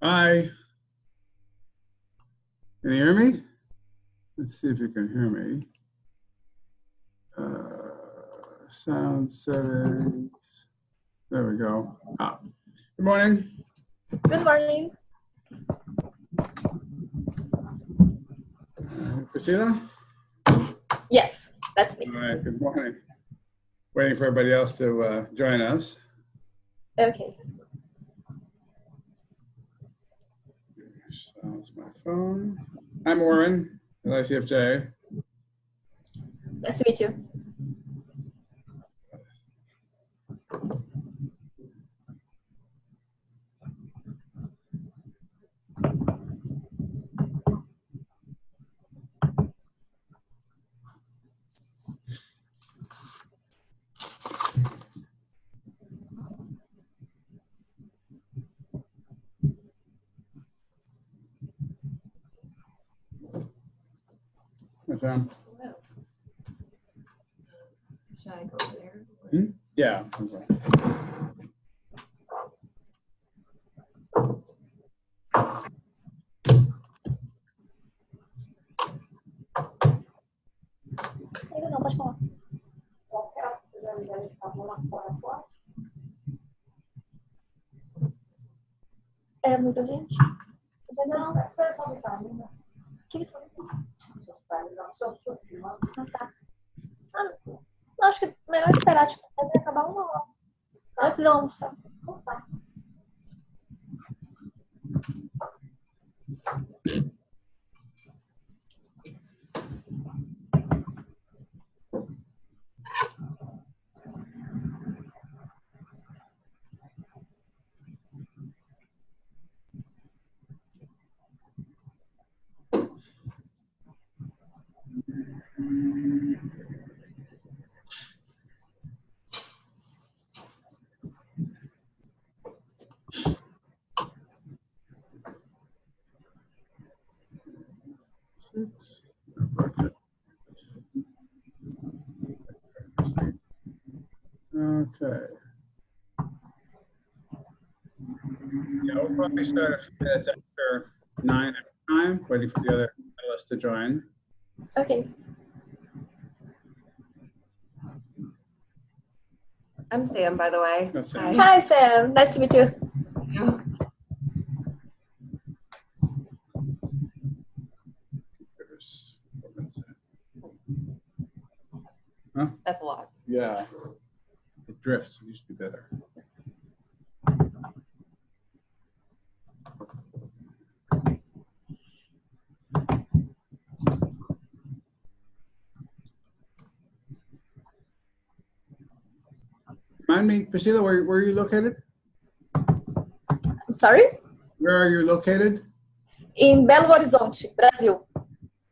Hi. Can you hear me? Let's see if you can hear me. Sound settings. There we go. Good morning. Good morning. Priscila? Yes, that's me. All right, good morning. Waiting for everybody else to join us. Okay. That's my phone. I'm Warren at ICFJ. Nice to meet you. What's on? Should I go over there? Yeah. Okay. Não, pode falar. É muita gente? Não, foi só vitamina. Que vitamina? Ah, tá. Não, acho que é melhor esperar, tipo, deve acabar 1 hora. Antes de eu almoçar. Tá. Okay. Yeah, we'll probably start a few minutes after 9 time, waiting for the other panelists to join. Okay. I'm Sam, by the way. That's Sam. Hi, Sam. Nice to meet you. Yeah. Huh? That's a lot. Yeah. It drifts. It used to be better. Remind me, Priscila, where are you located? I'm sorry? Where are you located? In Belo Horizonte, Brasil.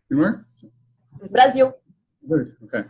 In where? Brasil. Good. Okay.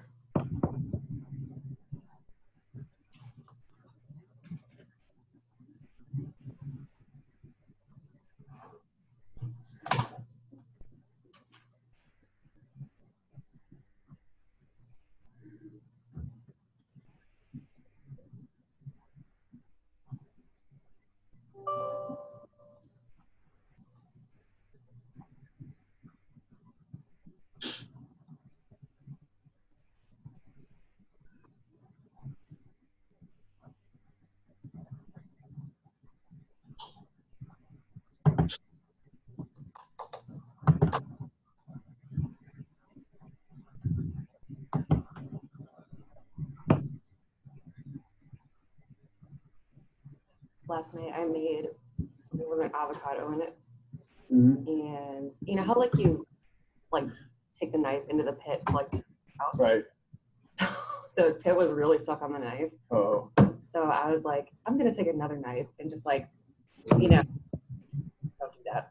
last night I made something with an avocado in it. Mhm. And you know how like you like take the knife into the pit to, like out? Right. The pit was really stuck on the knife. Oh. So I was like, I'm gonna take another knife and just like, you know, don't do that.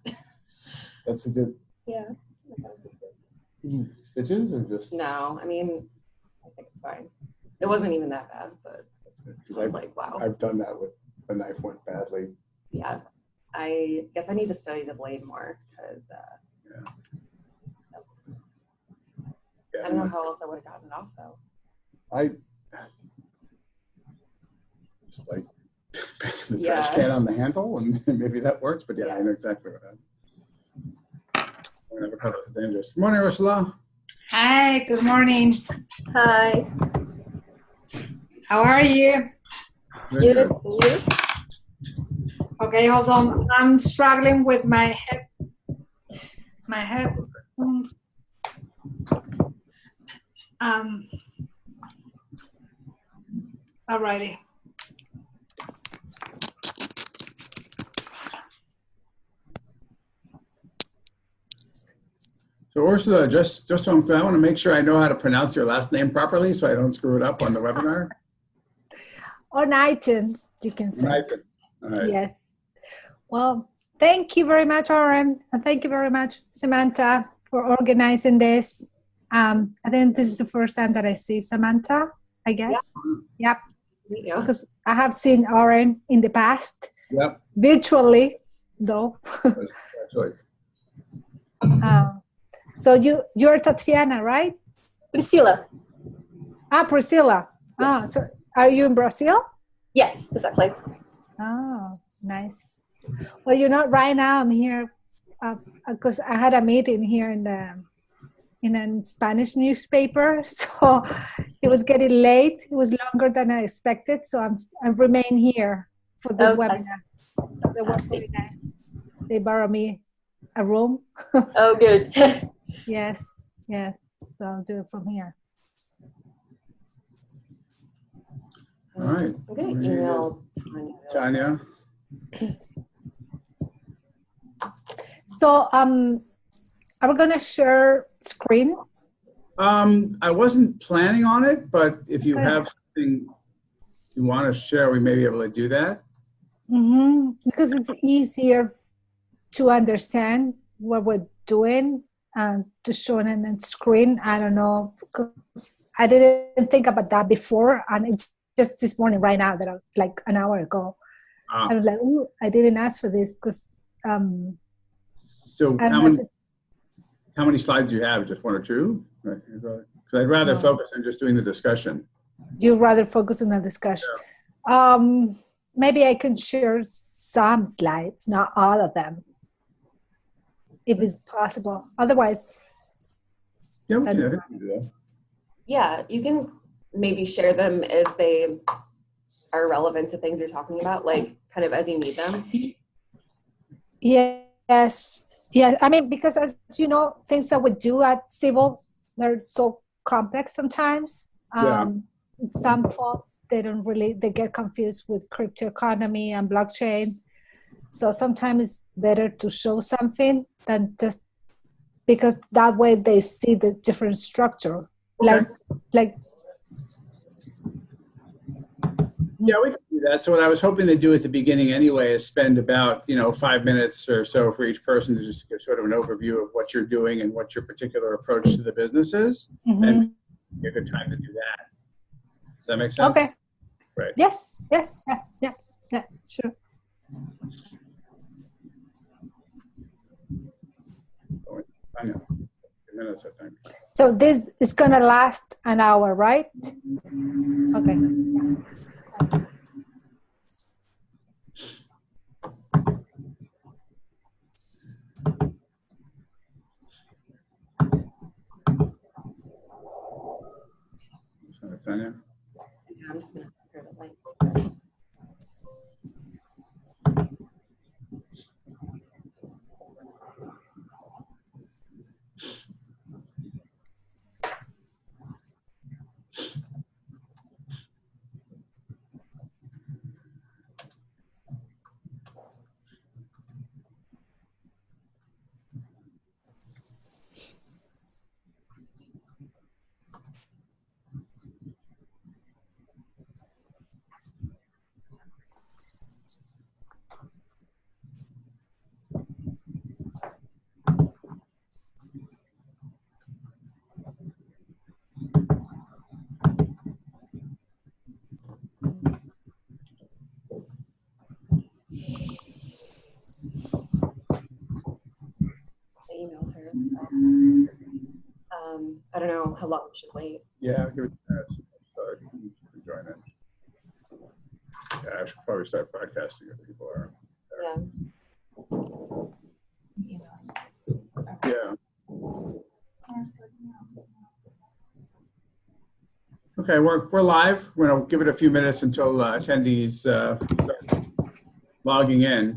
That's a good Yeah. stitches or just No, I mean, I think it's fine. It wasn't even that bad, but because I was like, wow. I've done that with the knife went badly. Yeah. I guess I need to study the blade more because Yeah, I don't know how else I would have gotten it off though. I just like the Yeah. trash can on the handle, and maybe that works. But yeah, Yeah. I know exactly what happened. Avocado is dangerous. Good morning, Ursula. Hi, good morning. Hi. How are you? Very Good. good. You? Okay, hold on. I'm struggling with my headphones. Alrighty. So Ursula, just so I'm clear, I want to make sure I know how to pronounce your last name properly, so I don't screw it up on the webinar. O'Kuinghttons, you can say. Nathan. All right. Yes. Well, thank you very much, Oren, and thank you very much, Samantha, for organizing this. I think this is the first time that I see Samantha, I guess. Yep. Yeah. Because I have seen Oren in the past, Yep. virtually, though. Actually. So you're Tatiana, right? Priscila. Priscilla. Yes. So are you in Brazil? Yes, exactly. Oh, nice. Well, right now I'm here because I had a meeting here in a Spanish newspaper, so it was getting late. It was longer than I expected, so I'm remain here for this webinar. So that was very nice. They borrowed me a room. Oh, good. Yes. So I'll do it from here. All right. I'm gonna email Tanya. Tanya. So are we gonna share screen? I wasn't planning on it, but if you Okay. have something you want to share, we may be able to do that. Mm-hmm. Because it's easier to understand what we're doing and to show it on the screen. I don't know, because I didn't think about that before, and it's just this morning, right now, like an hour ago, I was like, "Ooh, I didn't ask for this," because So I don't know. how many slides do you have? Just one or two? Because I'd rather No. focus on just doing the discussion. You'd rather focus on the discussion. Maybe I can share some slides, not all of them, if it's possible. Otherwise, Yeah, we That's can, I think we can do that. Yeah, you can maybe share them as they are relevant to things you're talking about, like kind of as you need them. yes. Yeah, I mean, because as you know, things that we do at Civil, they're so complex sometimes. Some folks, they get confused with crypto economy and blockchain. So sometimes it's better to show something than just, because that way they see the different structure. Okay. Like Yeah, we can do that. So what I was hoping to do at the beginning anyway is spend about 5 minutes or so for each person to just give sort of an overview of what you're doing and what your particular approach to the business is, and a good time to do that. Does that make sense? Okay. Right. Yes. Yeah. Sure. I know. 2 minutes, I think. So this is gonna last an hour, right? Okay. Sorry, Tanya. Yeah, I'm just gonna share the link. how long we should wait. Yeah, give it 2 minutes. You can join in. Yeah, I should probably start broadcasting if people are there. Yeah. Yeah. Okay, we're live. We're going to give it a few minutes until attendees start logging in.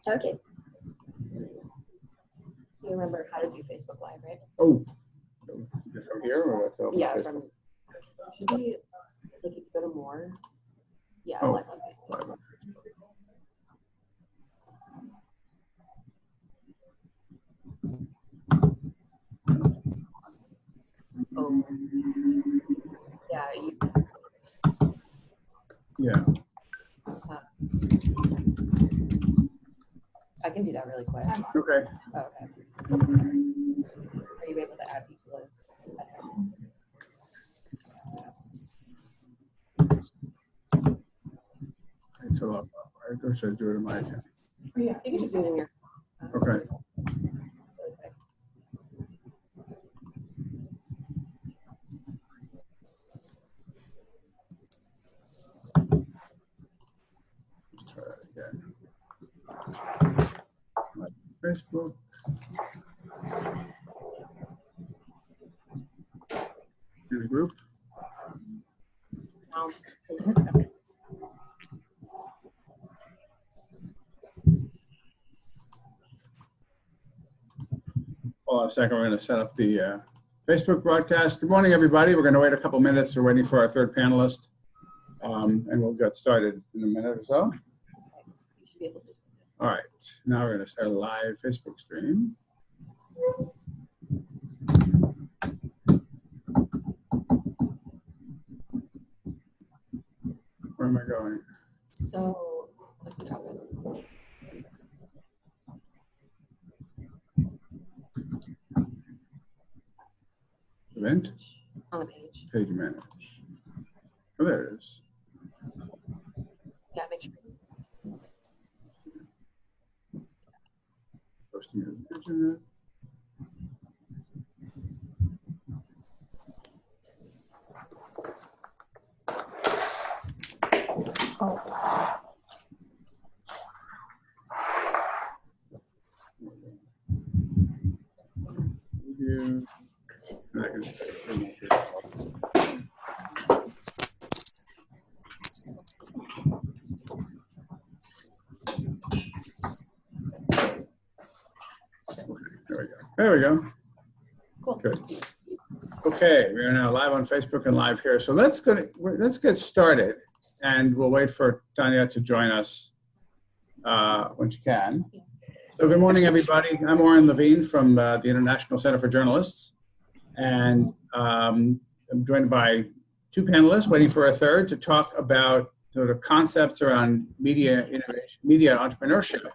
Okay. You remember how to do Facebook Live, right? Oh, from here or what? Yeah, from. Should we like if you go to more? Yeah, Oh, live on Facebook. live. Oh. Yeah, you. Yeah. I can do that really quick. Okay. Oh, okay. Are you able to add people as It's a lot. Or should I do it in my account? Yeah, you can just do it in your. Okay. Let's try that again. Facebook. In the group. Hold on a second. We're going to set up the Facebook broadcast. Good morning, everybody. We're going to wait a couple minutes. We're waiting for our third panelist, and we'll get started in a minute or so. All right. Now we're going to start a live Facebook stream. Where am I going? So, click the drop in. Event? On the page. Page manage. Oh, there it is. Yeah, make sure. Posting your internet. Oh. Review. And I can There we go. Cool. Good. Okay, we are now live on Facebook and live here. So let's get started, and we'll wait for Tania to join us when she can. So good morning, everybody. I'm Oren Levine from the International Center for Journalists, and I'm joined by two panelists, waiting for a third, to talk about sort of concepts around media innovation, media entrepreneurship,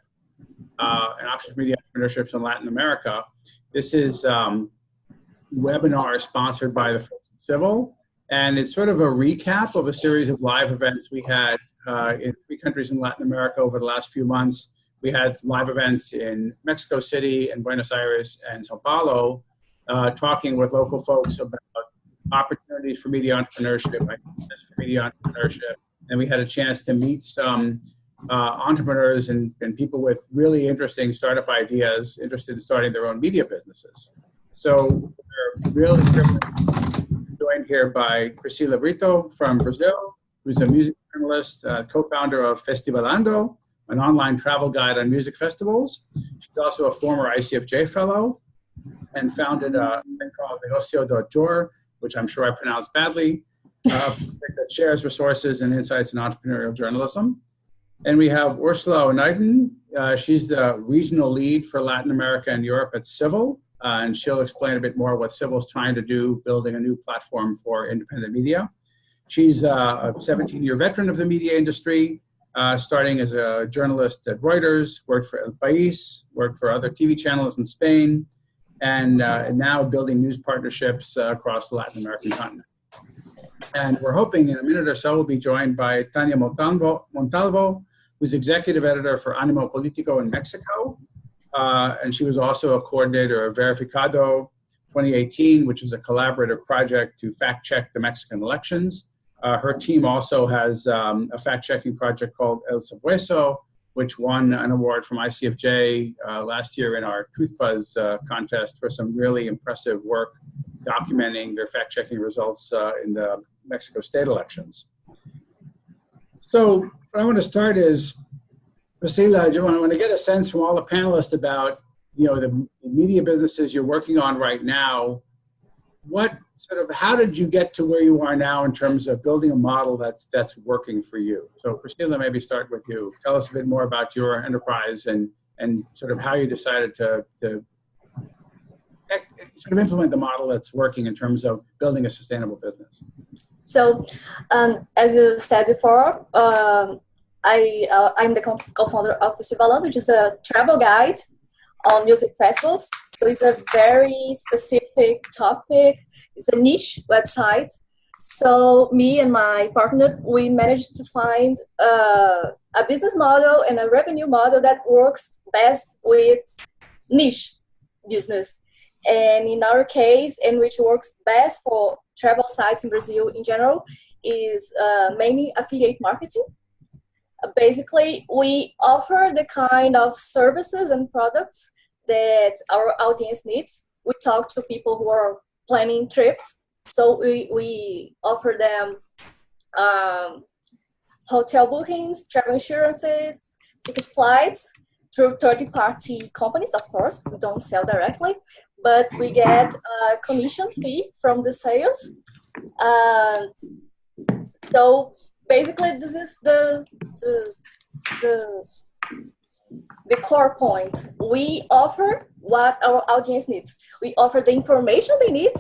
and options media entrepreneurships in Latin America. This is webinar sponsored by the folks at Civil, and it's sort of a recap of a series of live events we had in 3 countries in Latin America over the last few months. We had some live events in Mexico City and Buenos Aires and Sao Paulo, talking with local folks about opportunities for media entrepreneurship, ideas for media entrepreneurship, and we had a chance to meet some entrepreneurs and people with really interesting startup ideas, interested in starting their own media businesses. So we're really joined here by Priscila Brito from Brazil, who's a music journalist, co-founder of Festivalando, an online travel guide on music festivals. She's also a former ICFJ fellow and founded a thing called Negocio.jor, which I'm sure I pronounced badly, that shares resources and insights in entrepreneurial journalism. And we have Ursula O'Kuinghttons. She's the regional lead for Latin America and Europe at Civil, and she'll explain a bit more what Civil's trying to do, building a new platform for independent media. She's a 17-year veteran of the media industry, starting as a journalist at Reuters, worked for El País, worked for other TV channels in Spain, and now building news partnerships across the Latin American continent. And we're hoping in a minute or so we'll be joined by Tania Montalvo, who's executive editor for Animal Político in Mexico. And she was also a coordinator of Verificado 2018, which is a collaborative project to fact-check the Mexican elections. Her team also has a fact-checking project called El Sabueso, which won an award from ICFJ last year in our Truth Buzz contest for some really impressive work documenting their fact-checking results in the Mexico state elections. So what I want to start is, Priscila, I want to get a sense from all the panelists about, the media businesses you're working on right now. How did you get to where you are now in terms of building a model that's working for you? So Priscila, maybe start with you. Tell us a bit more about your enterprise and sort of how you decided to sort of implement the model that's working in terms of building a sustainable business. So, as you said before, I'm the co-founder of Festivalando, which is a travel guide on music festivals. So it's a very specific topic. It's a niche website. So me and my partner, we managed to find a business model and a revenue model that works best with niche business. And in our case, and which works best for travel sites in Brazil in general, is mainly affiliate marketing. Basically, we offer the kind of services and products that our audience needs. We talk to people who are planning trips. So we offer them hotel bookings, travel insurances, ticket flights through third-party companies, of course. We don't sell directly, but we get a commission fee from the sales. So basically, this is the core point. We offer what our audience needs. We offer the information they need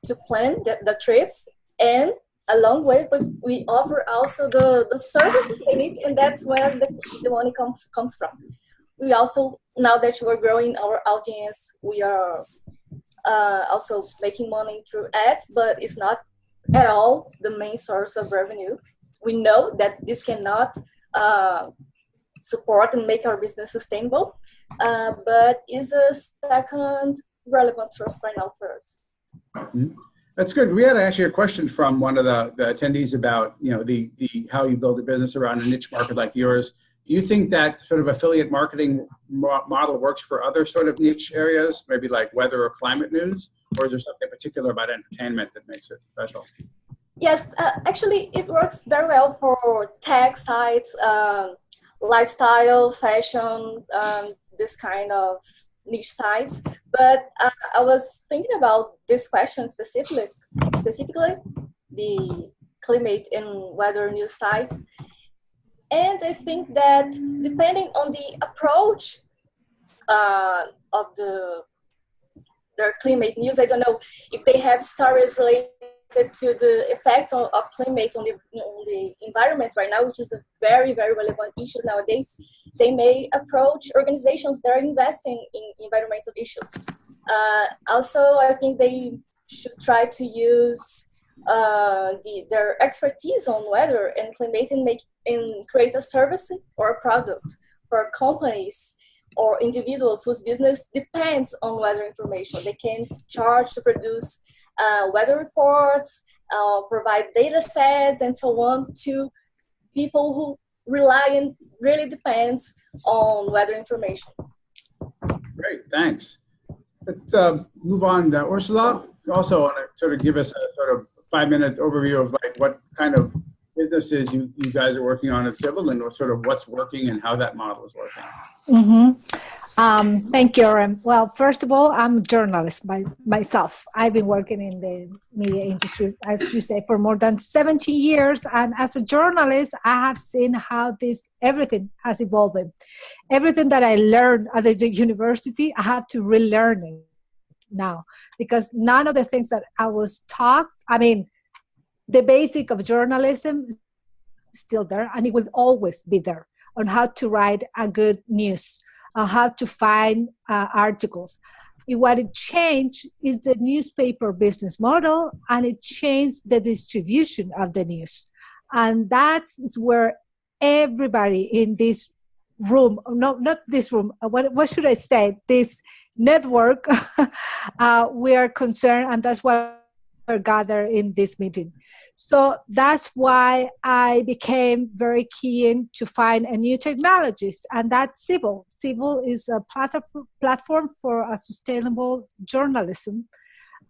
to plan the trips, and along with it, we offer also the services they need, and that's where the money comes from. We also, now that we're growing our audience, we are also making money through ads, but it's not at all the main source of revenue. We know that this cannot support and make our business sustainable, but is a second relevant source right now for us. Mm-hmm. That's good. We had actually a question from one of the attendees about the how you build a business around a niche market like yours. Do you think that sort of affiliate marketing model works for other sort of niche areas, maybe like weather or climate news, or is there something particular about entertainment that makes it special? Yes, actually, it works very well for tech sites, lifestyle, fashion, this kind of niche sites. But I was thinking about this question specifically the climate and weather news sites. And I think that depending on the approach of their climate news, I don't know if they have stories related to the effect of climate on the environment right now, which is a very, very relevant issue nowadays. They may approach organizations that are investing in environmental issues. Also, I think they should try to use their expertise on weather and climate and create a service or a product for companies or individuals whose business depends on weather information. They can charge to produce weather reports, provide data sets, and so on to people who rely and really depends on weather information. Great, thanks. Let's move on. Ursula, you also want to sort of give us a sort of 5-minute overview of like what kind of businesses you guys are working on at Civil and sort of what's working and how that model is working. Mm-hmm. Thank you, Oren. Well, first of all, I'm a journalist myself. I've been working in the media industry, as you say, for more than 17 years. And as a journalist, I have seen how everything has evolved. Everything that I learned at the university, I have to relearn it now, because none of the things that I was taught, the basic of journalism is still there, and it will always be there, on how to write a good news, how to find articles. What it changed is the newspaper business model, and it changed the distribution of the news. And that's where everybody in this room, no, not this room, what should I say, this network, we are concerned, and that's why we're gathered in this meeting. So that's why I became very keen to find a new technologies, and that's Civil. Civil is a platform for a sustainable journalism.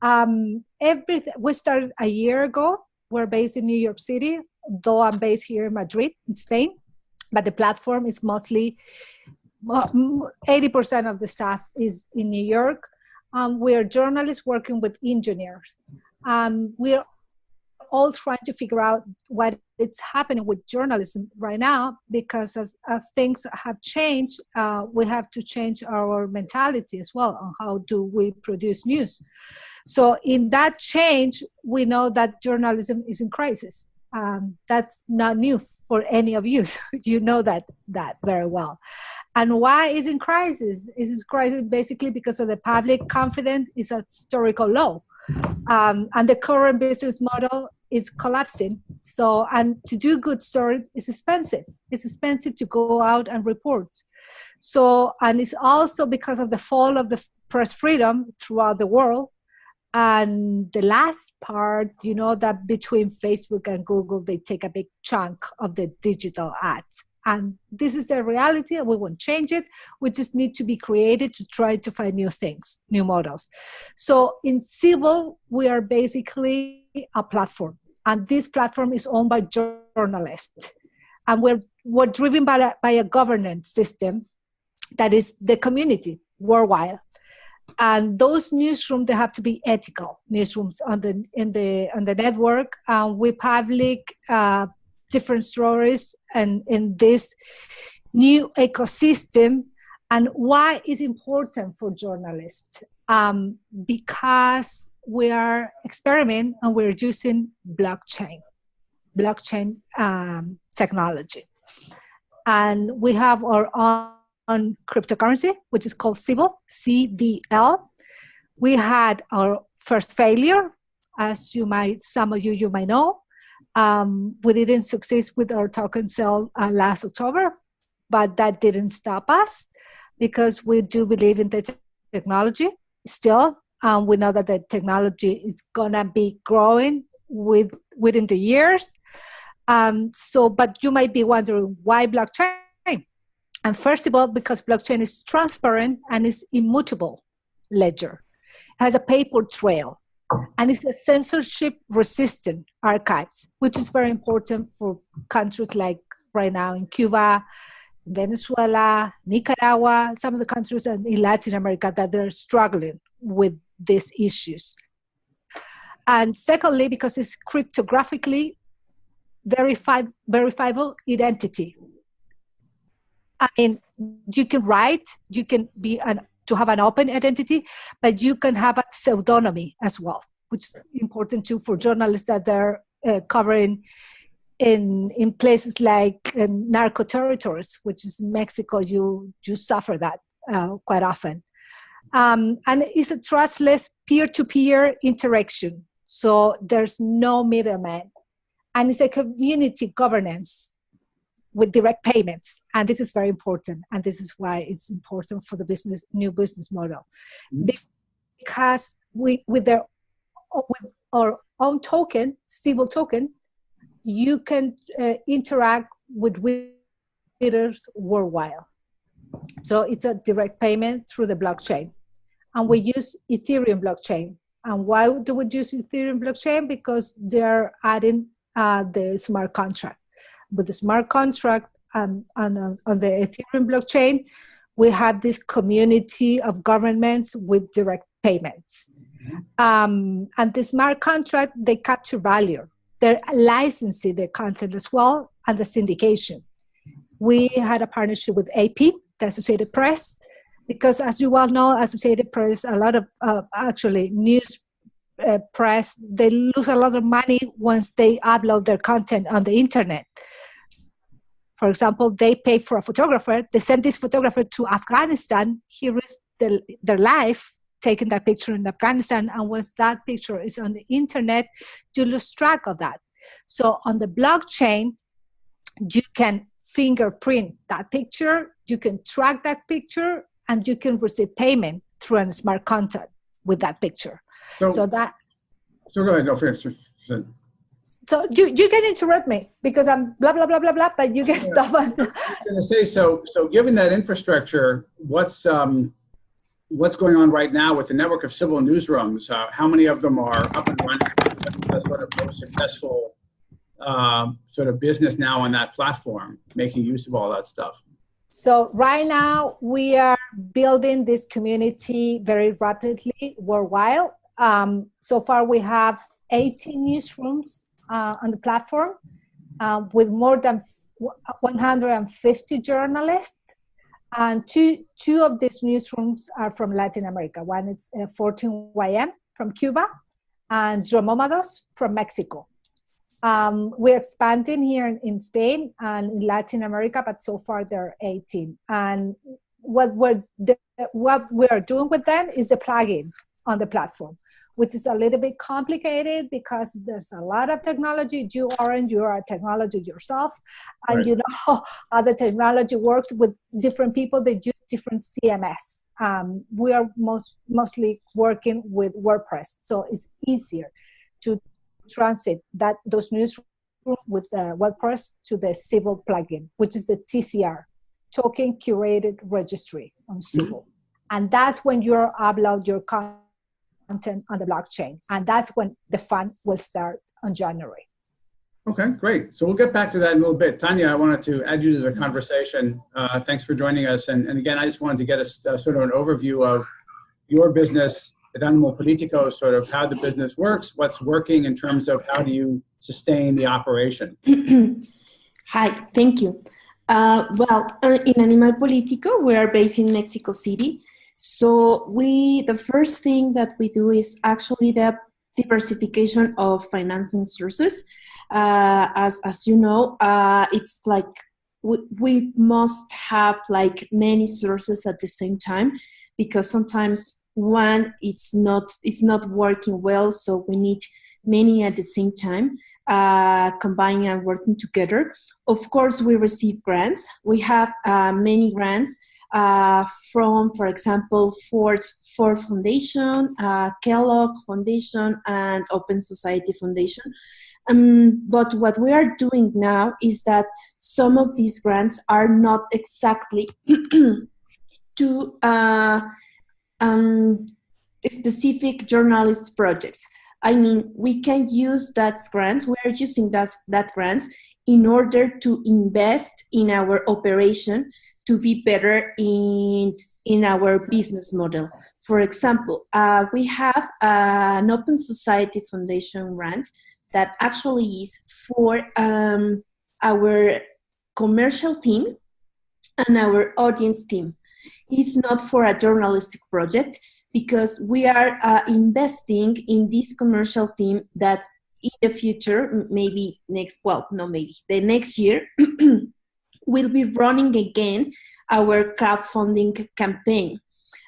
We started a year ago. We're based in New York City, though I'm based here in Madrid, in Spain. But the platform is mostly 80% of the staff is in New York. We are journalists working with engineers. We are all trying to figure out what is happening with journalism right now, because as things have changed, we have to change our mentality as well on how do we produce news. So in that change, we know that journalism is in crisis. That's not new for any of you. You know that very well. And why is in crisis? It is crisis basically because of the public confidence is at historical low. And the current business model is collapsing. So, and to do good stories is expensive. It's expensive to go out and report. So, and it's also because of the fall of the press freedom throughout the world. And the last part, you know, that between Facebook and Google, they take a big chunk of the digital ads. And this is a reality, and we won't change it. We just need to be creative to try to find new things, new models. So in Civil, we are basically a platform. And this platform is owned by journalists. And we're driven by a governance system that is the community worldwide. And those newsrooms, they have to be ethical newsrooms on the network. We public different stories and in this new ecosystem. And why is important for journalists? Because we are experimenting and we're using blockchain technology. And we have our own cryptocurrency, which is called Civil, CVL. We had our first failure, as some of you might know. We didn't succeed with our token sale last October, but that didn't stop us because we do believe in the technology still. We know that the technology is gonna be growing within the years. But you might be wondering why blockchain? And first of all, because blockchain is transparent and is immutable ledger. It has a paper trail. And it's a censorship-resistant archives, which is very important for countries like right now in Cuba, Venezuela, Nicaragua, some of the countries in Latin America that they're struggling with these issues. And secondly, because it's cryptographically verifiable identity. I mean, you can write, you can be to have an open identity, but you can have a pseudonymy as well, which is important too for journalists that they're covering in places like narco territories, which is Mexico. You suffer that quite often. And it's a trustless peer-to-peer interaction. So there's no middleman. And it's a community governance with direct payments. And this is very important. And this is why it's important for the new business model. Because with our own token, Civil token, you can interact with readers worldwide. So it's a direct payment through the blockchain. And we use Ethereum blockchain. And why do we use Ethereum blockchain? Because they're adding the smart contract. With the smart contract on the Ethereum blockchain, we have this community of governments with direct payments. And the smart contract, they capture value. They're licensing the content as well and the syndication. We had a partnership with AP, the Associated Press, because as you well know, Associated Press, a lot of actually news press, they lose a lot of money once they upload their content on the internet. For example, they pay for a photographer, they send this photographer to Afghanistan, he risks their life taking that picture in Afghanistan, and once that picture is on the internet, you lose track of that. So on the blockchain, you can fingerprint that picture, you can track that picture, and you can receive payment through a smart contract with that picture. So go ahead, no, finish. So you can interrupt me because I'm blah, blah, blah, blah, blah, but you can stop. I was going to say, so given that infrastructure, what's going on right now with the network of civil newsrooms? How many of them are up and running? That's sort of most successful sort of business now on that platform, making use of all that stuff. So right now we are building this community very rapidly worldwide. So far we have 18 newsrooms on the platform with more than 150 journalists. And two of these newsrooms are from Latin America. One is 14YM from Cuba and Dromomados from Mexico. We're expanding here in Spain and in Latin America, but so far there are 18. And what we are doing with them is the plugin on the platform, which is a little bit complicated because there's a lot of technology. You are a technology yourself, and you know how the technology works with different people. They use different CMS. We are mostly working with WordPress, so it's easier to transit those newsrooms with WordPress to the Civil plugin, which is the TCR, Token Curated Registry on Civil. And that's when you upload your content on the blockchain. And that's when the fun will start on January. Okay, great. So we'll get back to that in a little bit. Tania, I wanted to add you to the conversation. Thanks for joining us. And again, I just wanted to get us sort of an overview of your business at Animal Político, sort of how the business works, what's working in terms of how do you sustain the operation. Hi, thank you. In Animal Político, we are based in Mexico City. So the first thing that we do is actually the diversification of financing sources. As you know, it's like we must have like many sources at the same time, because sometimes one it's not working well, so we need many at the same time, combining and working together. Of course, we receive grants. We have many grants from, for example, Ford Foundation, Kellogg Foundation, and Open Society Foundation. But what we are doing now is that some of these grants are not exactly to specific journalist projects. I mean, we can use that grants. We are using that grants in order to invest in our operation to be better in our business model. For example, we have an Open Society Foundation grant that actually is for our commercial team and our audience team. It's not for a journalistic project, because we are investing in this commercial team that in the future, the next year, we'll be running again our crowdfunding campaign.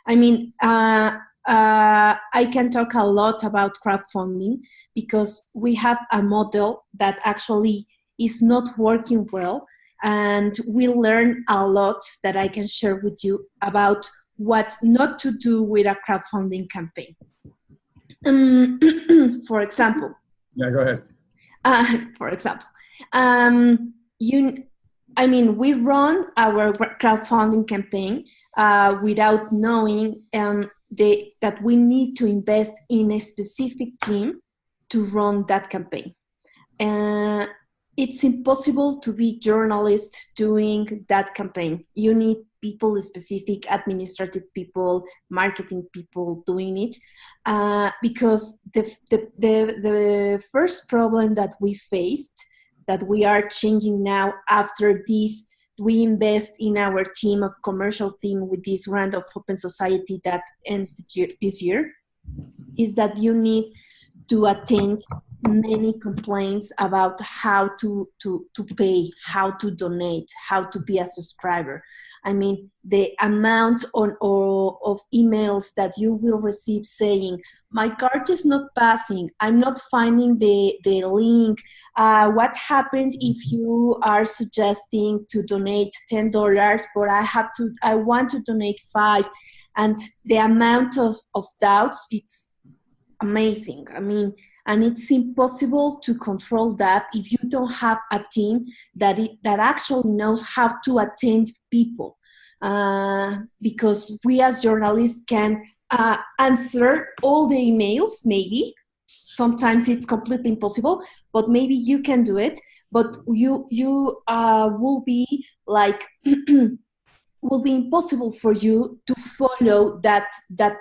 I mean, I can talk a lot about crowdfunding because we have a model that actually is not working well, and we'll learn a lot that I can share with you about what not to do with a crowdfunding campaign. For example. Yeah, go ahead. For example, we run our crowdfunding campaign without knowing that we need to invest in a specific team to run that campaign. It's impossible to be journalists doing that campaign. You need people, specific administrative people, marketing people doing it, because the first problem that we faced, that we are changing now after this, we invest in our team of commercial team with this grant of Open Society that ends this year, is that you need to attend many complaints about how to pay, how to donate, how to be a subscriber. I mean, the amount of emails that you will receive saying, my card is not passing, I'm not finding the link, what happened if you are suggesting to donate $10, but I want to donate 5, and the amount of doubts, it's amazing. I mean, and it's impossible to control that if you don't have a team that actually knows how to attend people. Because we as journalists can answer all the emails, maybe. Sometimes it's completely impossible, but maybe you can do it. But you will be like, will be impossible for you to follow that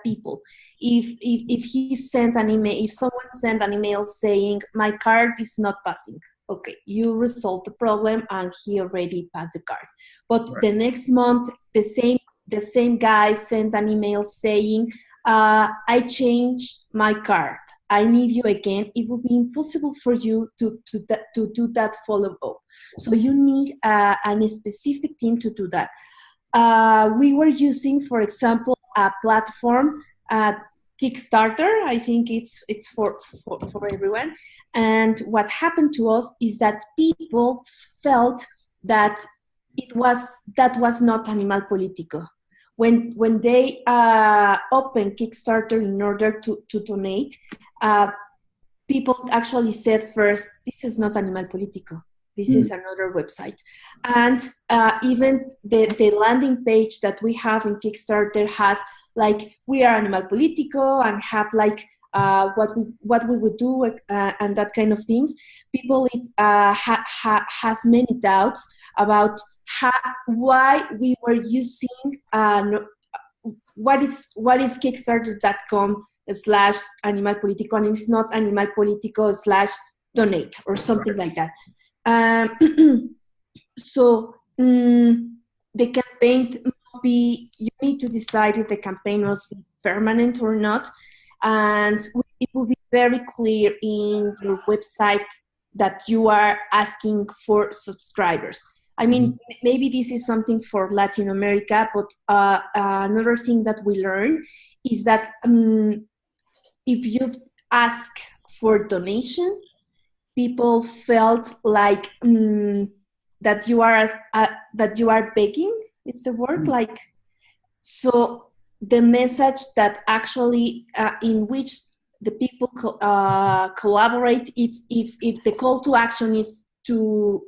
people. If he sent an email, if someone sent an email saying my card is not passing, okay, you resolve the problem and he already passed the card. But Right. the next month, the same guy sent an email saying, I changed my card, I need you again. It will be impossible for you to do that follow-up. So you need a specific team to do that. We were using, for example, a platform, Kickstarter. I think it's for everyone. And what happened to us is that people felt that that was not Animal Político. When they opened Kickstarter in order to donate, people actually said first, this is not Animal Político. This is another website. And even the landing page that we have in Kickstarter has like, we are Animal Político, and have like what we would do and that kind of things. People has many doubts about why we were using what is Kickstarter.com/Animal Político, and it's not Animal Político/donate or something like that. So the campaign must be, you need to decide if the campaign must be permanent or not, and it will be very clear in your website that you are asking for subscribers. I mean, maybe this is something for Latin America, but another thing that we learned is that if you ask for donation, people felt like that you are begging. It's the word, like, so the message that actually in which the people collaborate, it's if the call to action is to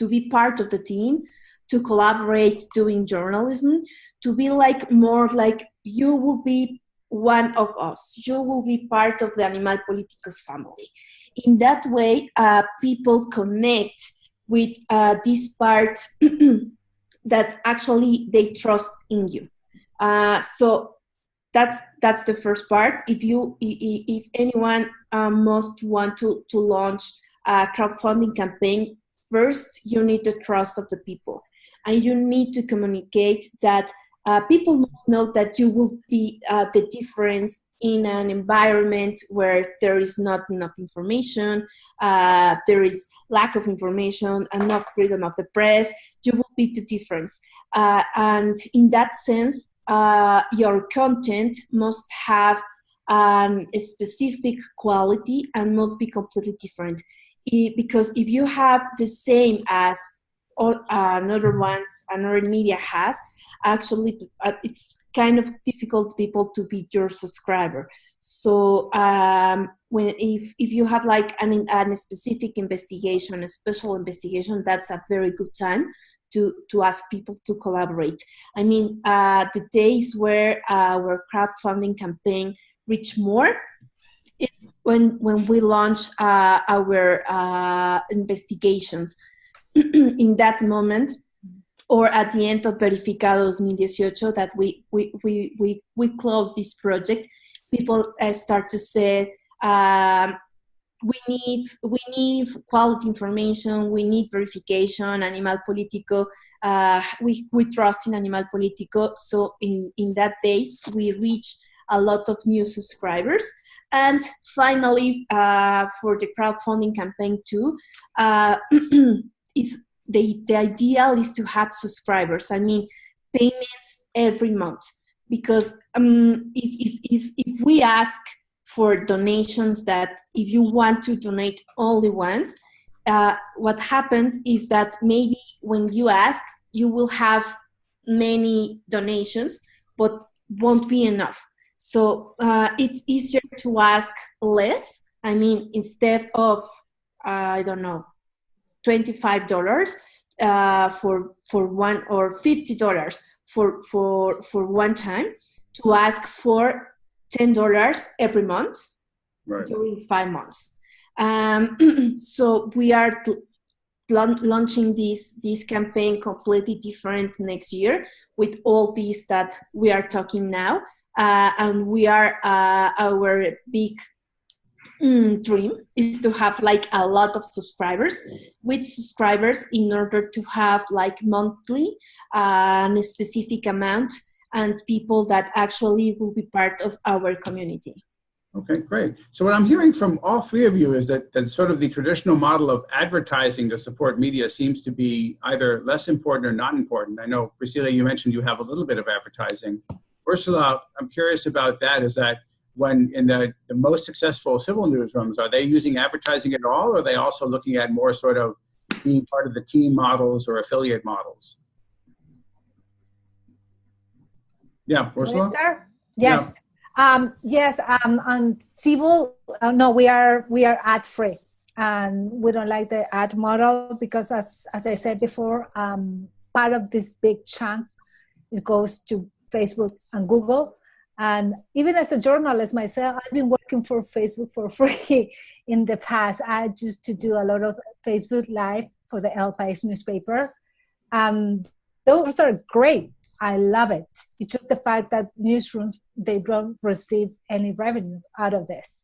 be part of the team, to collaborate doing journalism, to be like more like you will be one of us, you will be part of the Animal Político's family. In that way, people connect with this part that actually they trust in you. So that's the first part. If anyone must want to launch a crowdfunding campaign, first you need the trust of the people, and you need to communicate that people must know that you will be the difference in an environment where there is not enough information, there is lack of information, enough freedom of the press. You will be the difference. And in that sense, your content must have a specific quality and must be completely different. Because if you have the same as another media has, actually it's kind of difficult people to be your subscriber. So if you have like a specific investigation, a special investigation, that's a very good time to ask people to collaborate. I mean, the days where our crowdfunding campaign reach more, when we launch our investigations. In that moment, or at the end of Verificado 2018, that we close this project, people start to say, we need quality information, we need verification, Animal Político, we trust in Animal Político. So in that days, we reach a lot of new subscribers. And finally, for the crowdfunding campaign too, is the ideal is to have subscribers. I mean, payments every month, because if we ask for donations, that if you want to donate only once, what happens is that maybe when you ask, you will have many donations, but won't be enough. So it's easier to ask less. I mean, instead of, I don't know, $25 for one, or $50 for one time, to ask for $10 every month, Right. during 5 months. So we are launching this campaign completely different next year, with all these that we are talking now, and we are our big dream is to have like a lot of subscribers, in order to have like monthly a specific amount, and people that actually will be part of our community. Okay, great. So what I'm hearing from all three of you is that sort of the traditional model of advertising to support media seems to be either less important or not important. I know, Priscila, you mentioned you have a little bit of advertising. Ursula, I'm curious about that. Is that when in the most successful civil newsrooms, are they using advertising at all, or are they also looking at more sort of being part of the team models or affiliate models? Yeah, Ursula? Yes. Yes, on civil, no, we are ad free, and we don't like the ad model, because as I said before, part of this big chunk, it goes to Facebook and Google. And even as a journalist myself, I've been working for Facebook for free in the past. I used to do a lot of Facebook Live for the El País newspaper. Those are great. I love it. It's just the fact that newsrooms, they don't receive any revenue out of this.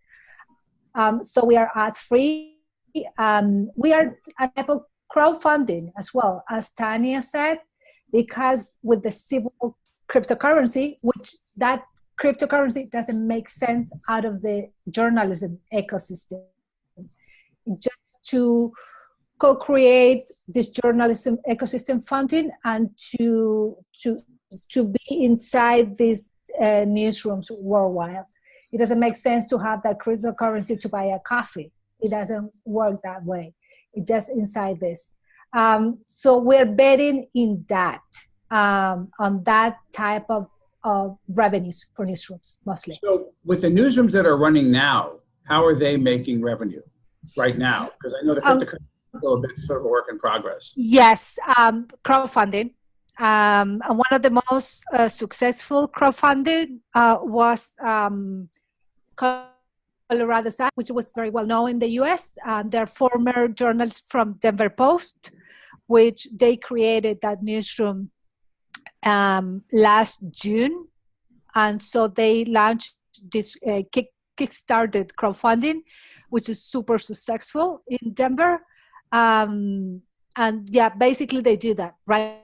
So we are ad free. We are a type of crowdfunding as well, as Tania said, because with the civil cryptocurrency, which that cryptocurrency doesn't make sense out of the journalism ecosystem. Just to co-create this journalism ecosystem funding, and to be inside these newsrooms worldwide. It doesn't make sense to have that cryptocurrency to buy a coffee. It doesn't work that way. It's just inside this. So we're betting in that, on that type of revenues for newsrooms, mostly. So with the newsrooms that are running now, how are they making revenue right now? Because I know the cryptocurrency is still a bit sort of a work in progress. Yes, crowdfunding. And one of the most successful crowdfunding was Colorado Side, which was very well known in the US. They're former journalists from Denver Post, which they created that newsroom last June. And so they launched this kickstarted crowdfunding, which is super successful in Denver. And yeah, basically they do that, right?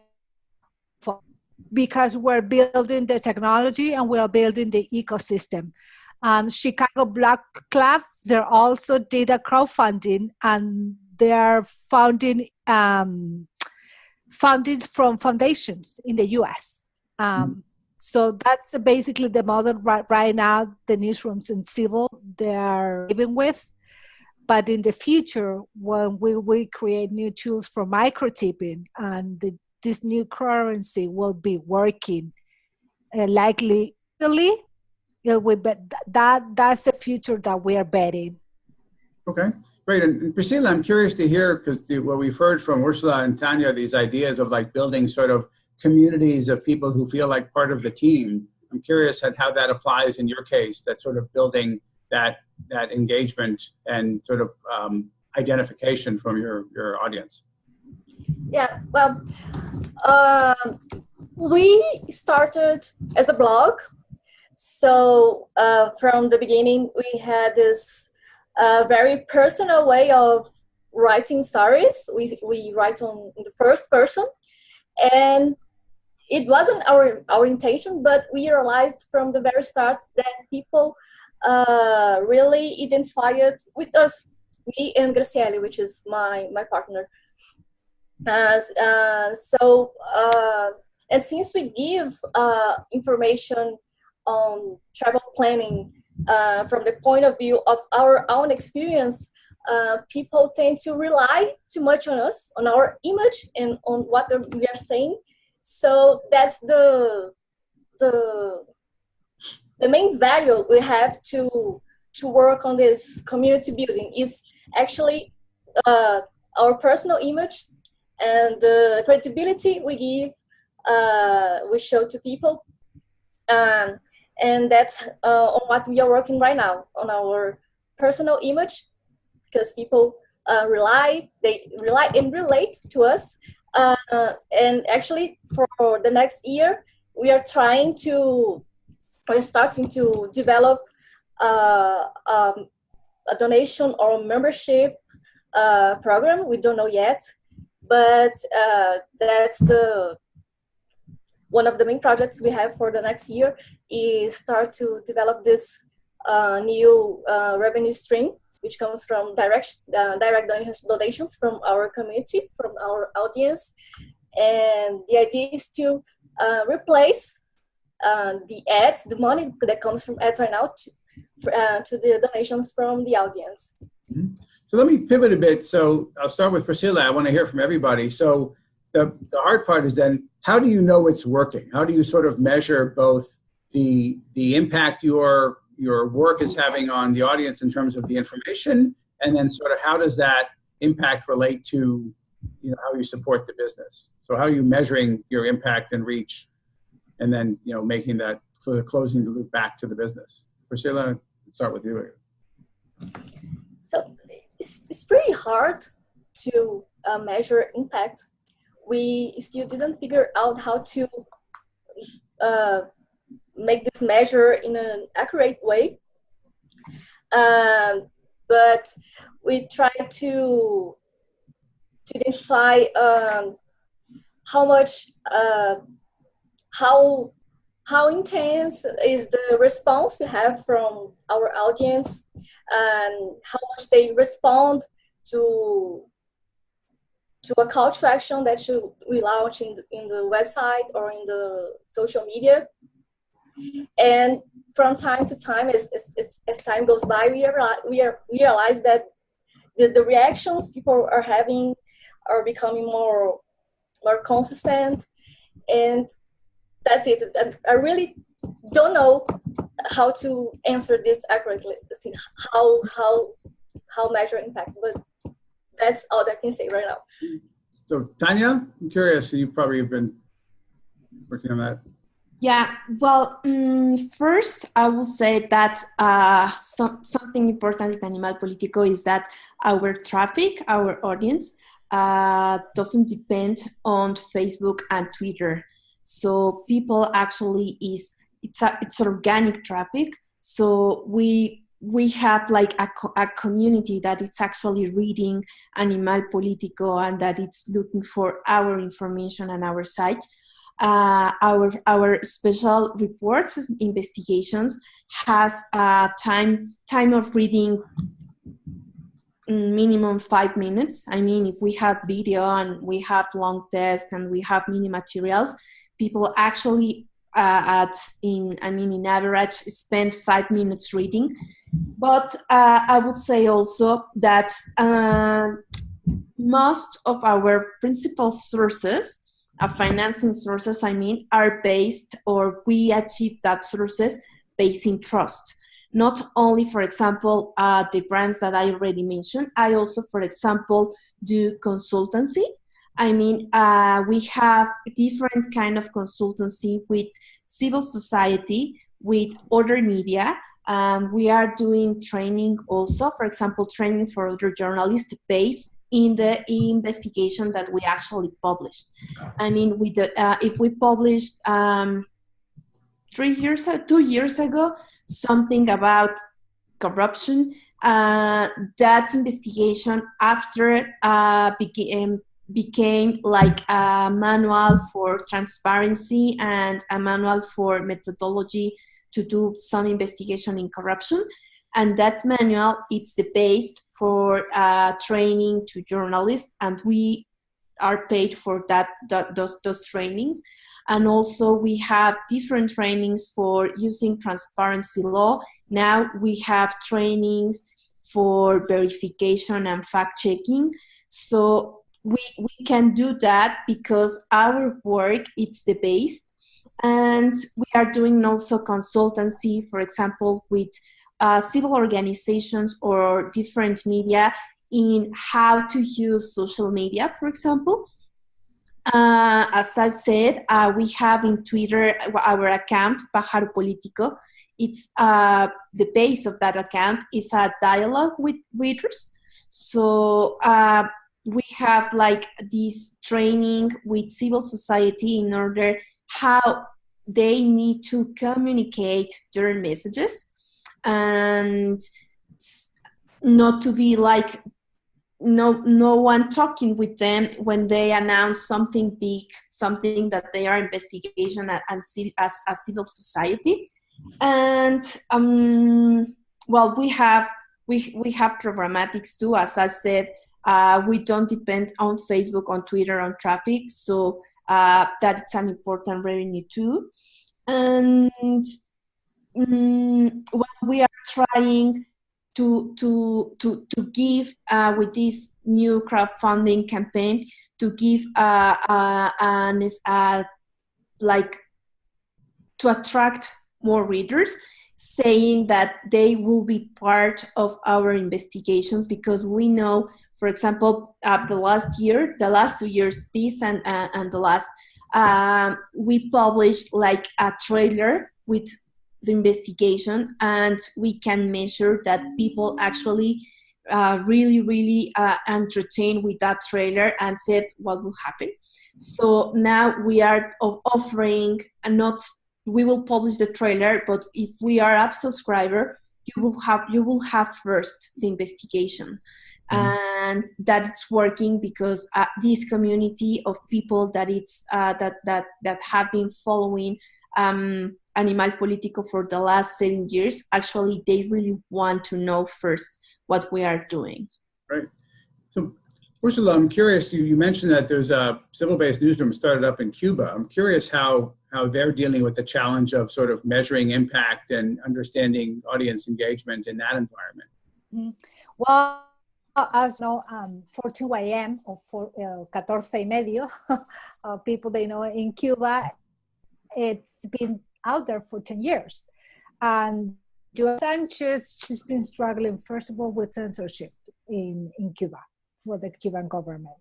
Because we're building the technology and we're building the ecosystem. Chicago Black Club, they also did a crowdfunding, and they're funding fundings from foundations in the US. So that's basically the model right now, the newsrooms in civil, they're living with. But in the future, when we create new tools for microtipping, and this new currency will be working likely, that's the future that we are betting. Okay, great. And Priscila, I'm curious to hear, because what we've heard from Ursula and Tania, these ideas of like building sort of communities of people who feel like part of the team. I'm curious at how that applies in your case, that sort of building that engagement and sort of identification from your audience. Yeah, well, we started as a blog. So from the beginning, we had this very personal way of writing stories. We write in the first person, and it wasn't our intention, but we realized from the very start that people really identified with us, me and Graciele, which is my partner. And since we give information on travel planning from the point of view of our own experience, people tend to rely too much on us, on our image, and on what we are saying. So that's the main value we have to work on this community building is actually our personal image and the credibility we give, we show to people. And that's on what we are working right now, on our personal image, because people rely and relate to us. And actually, for the next year, we're starting to develop a donation or membership program. We don't know yet, but that's one of the main projects we have for the next year is start to develop this new revenue stream, which comes from direct donations from our community, from our audience. And the idea is to replace the ads, the money that comes from ads right now, to the donations from the audience. Mm-hmm. So let me pivot a bit. So I'll start with Priscila. I want to hear from everybody. So the hard part is then, how do you know it's working? How do you sort of measure both the impact your work is having on the audience in terms of the information, and then sort of how does that impact relate to how you support the business? So how are you measuring your impact and reach, and then making that sort of closing the loop back to the business? Priscila, let's start with you. So it's pretty hard to measure impact. We still didn't figure out how to make this measure in an accurate way. But we try to identify how much, how intense is the response we have from our audience, and how much they respond to a call to action that we launch in the website or in the social media. And from time to time, as time goes by, we realize that the reactions people are having are becoming more consistent, and that's it. I really don't know how to answer this accurately. How measure impact, but that's all I can say right now. So Tania, I'm curious. You probably have been working on that. Yeah, well, first I will say that something important in Animal Político is that our traffic, our audience, doesn't depend on Facebook and Twitter. So people actually it's organic traffic. So we have like a community that it's actually reading Animal Político and that it's looking for our information on our site. Our special reports, investigations has a time of reading minimum 5 minutes. I mean, if we have video and we have long tests and we have mini materials, people actually in average spend 5 minutes reading. But I would say also that most of our principal sources, financing sources, are based, or we achieve that sources based in trust. Not only, for example, the grants that I already mentioned, I also, for example, do consultancy. We have different kind of consultancy with civil society, with other media. We are doing training also, for example, training for other journalists based in the investigation that we actually published. If we published 2 years ago, something about corruption, that investigation after became like a manual for transparency and a manual for methodology to do some investigation in corruption. And that manual, it's the base for training to journalists, and we are paid for those trainings. And also we have different trainings for using transparency law. Now we have trainings for verification and fact-checking. So we can do that because our work, it's the base. And we are doing also consultancy, for example, with civil organizations or different media in how to use social media, for example. As I said, we have in Twitter our account, Animal Político. It's the base of that account is a dialogue with readers. So we have like this training with civil society in order how they need to communicate their messages and not to be like no one talking with them when they announce something big, something that they are investigation and see as a civil society. And well, we have programmatics too. As I said, we don't depend on Facebook, on Twitter, on traffic, so that's an important revenue too. And what we are trying to give with this new crowdfunding campaign, to give like to attract more readers, saying that they will be part of our investigations, because we know, for example, the last 2 years, this and the last, we published like a trailer with the investigation, and we can measure that people actually really entertained with that trailer and said what will happen. So now we are offering, and not we will publish the trailer, but if we are a subscriber, you will have first the investigation. And that it's working because this community of people that it's that have been following Animal Político for the last 7 years, actually they really want to know first what we are doing. Right. So Ursula, I'm curious, you mentioned that there's a civil-based newsroom started up in Cuba. I'm curious how they're dealing with the challenge of sort of measuring impact and understanding audience engagement in that environment. Well, as you know, 14YM or 14y medio, people they know in Cuba, it's been out there for 10 years. And Joan Sanchez, she's been struggling, first of all, with censorship in Cuba for the Cuban government.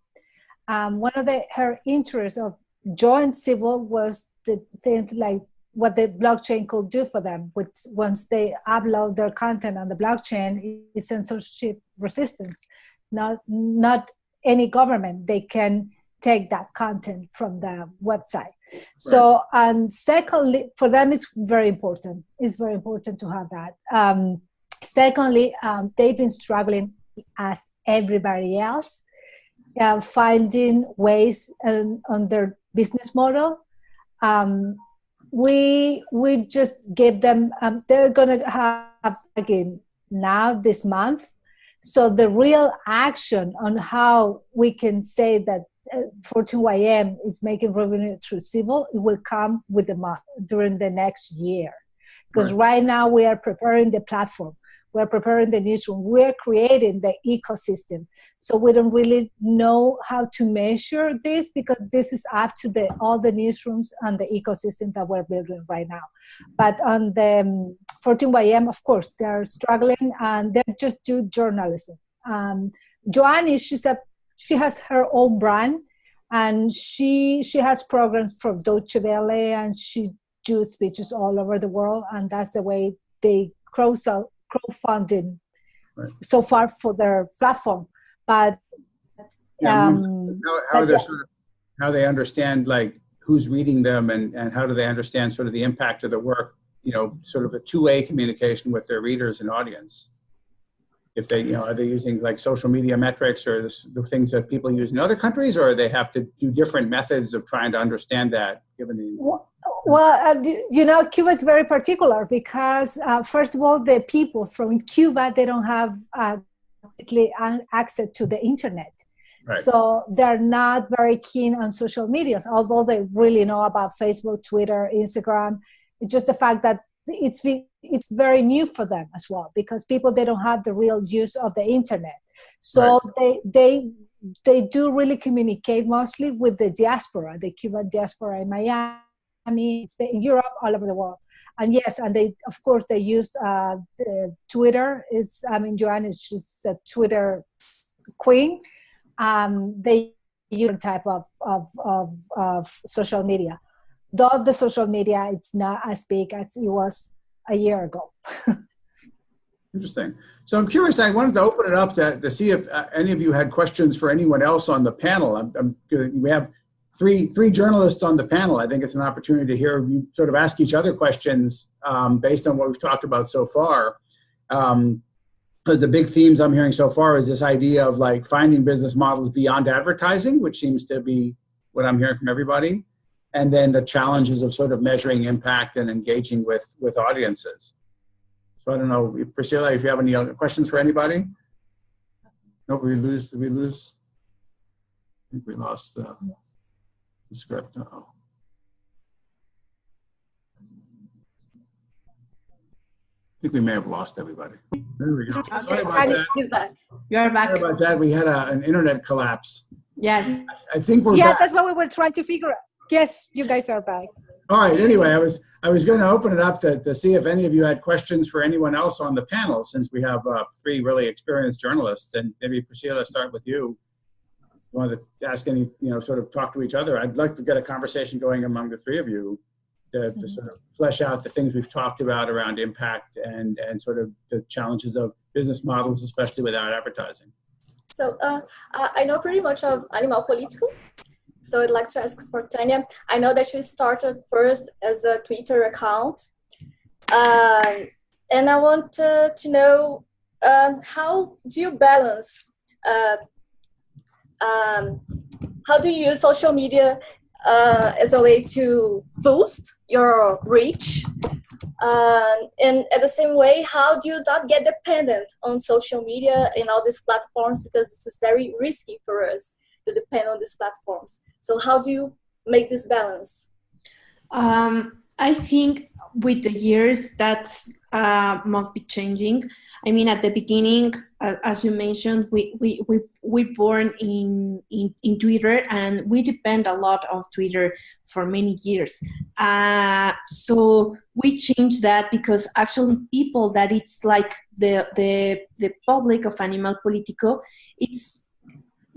One of her interests of joint civil was the things like what the blockchain could do for them, which once they upload their content on the blockchain is censorship resistant. Not any government, they can take that content from the website. Right. So, and secondly, for them, it's very important. It's very important to have that. Secondly, they've been struggling as everybody else, finding ways on their business model. We just give them, they're going to have again now this month. So the real action on how we can say that 14YM is making revenue through civil, it will come with during the next year. Because right now we are preparing the platform. We're preparing the newsroom. We're creating the ecosystem. So we don't really know how to measure this, because this is up to all the newsrooms and the ecosystem that we're building right now. But on the 14YM, of course, they're struggling and they just do journalism. Joanne, she has her own brand, and she has programs from Deutsche Welle, and she does speeches all over the world, and that's the way they crowdfunding so far for their platform. But how they understand like who's reading them, and how do they understand sort of the impact of the work, sort of a two-way communication with their readers and audience. if they, are they using like social media metrics or the things that people use in other countries, or they have to do different methods of trying to understand that, given the... Well, Cuba is very particular because, first of all, the people from Cuba, they don't have access to the internet. Right. So they're not very keen on social media, although they really know about Facebook, Twitter, Instagram. It's just the fact that it's very new for them as well, because they don't have the real use of the internet. So right. they do really communicate mostly with the diaspora, the Cuban diaspora in Miami, in Europe, all over the world. And yes, and they, of course, they use Twitter. Joanne is just a Twitter queen. They use a type of social media. Though the social media, it's not as big as it was a year ago. Interesting. So I'm curious, I wanted to open it up to see if any of you had questions for anyone else on the panel. We have three journalists on the panel. I think it's an opportunity to hear you sort of ask each other questions based on what we've talked about so far. The big themes I'm hearing so far is this idea of like finding business models beyond advertising, which seems to be what I'm hearing from everybody. And then the challenges of sort of measuring impact and engaging with audiences. So I don't know, Priscilla, if you have any other questions for anybody? No, did we lose? I think we lost the script. Uh-oh. I think we may have lost everybody. There we go. Sorry about that. He's back. You're back. Sorry about that. We had an internet collapse. Yes. I think we're back. back. That's what we were trying to figure out. Yes, you guys are back. All right. Anyway, I was going to open it up to see if any of you had questions for anyone else on the panel, since we have three really experienced journalists. And maybe Priscilla, start with you. You want to ask any, sort of talk to each other. I'd like to get a conversation going among the three of you to sort of flesh out the things we've talked about around impact and sort of the challenges of business models, especially without advertising. So I know pretty much of Animal Político. So I'd like to ask for Tania. I know that you started first as a Twitter account. And I want to know how do you balance, how do you use social media as a way to boost your reach? And at the same way, how do you not get dependent on social media and all these platforms, because this is very risky for us to depend on these platforms. So how do you make this balance? I think with the years that must be changing. I mean, at the beginning, as you mentioned, we born in Twitter, and we depend a lot of Twitter for many years. So we changed that because actually people that it's like the public of Animal Político,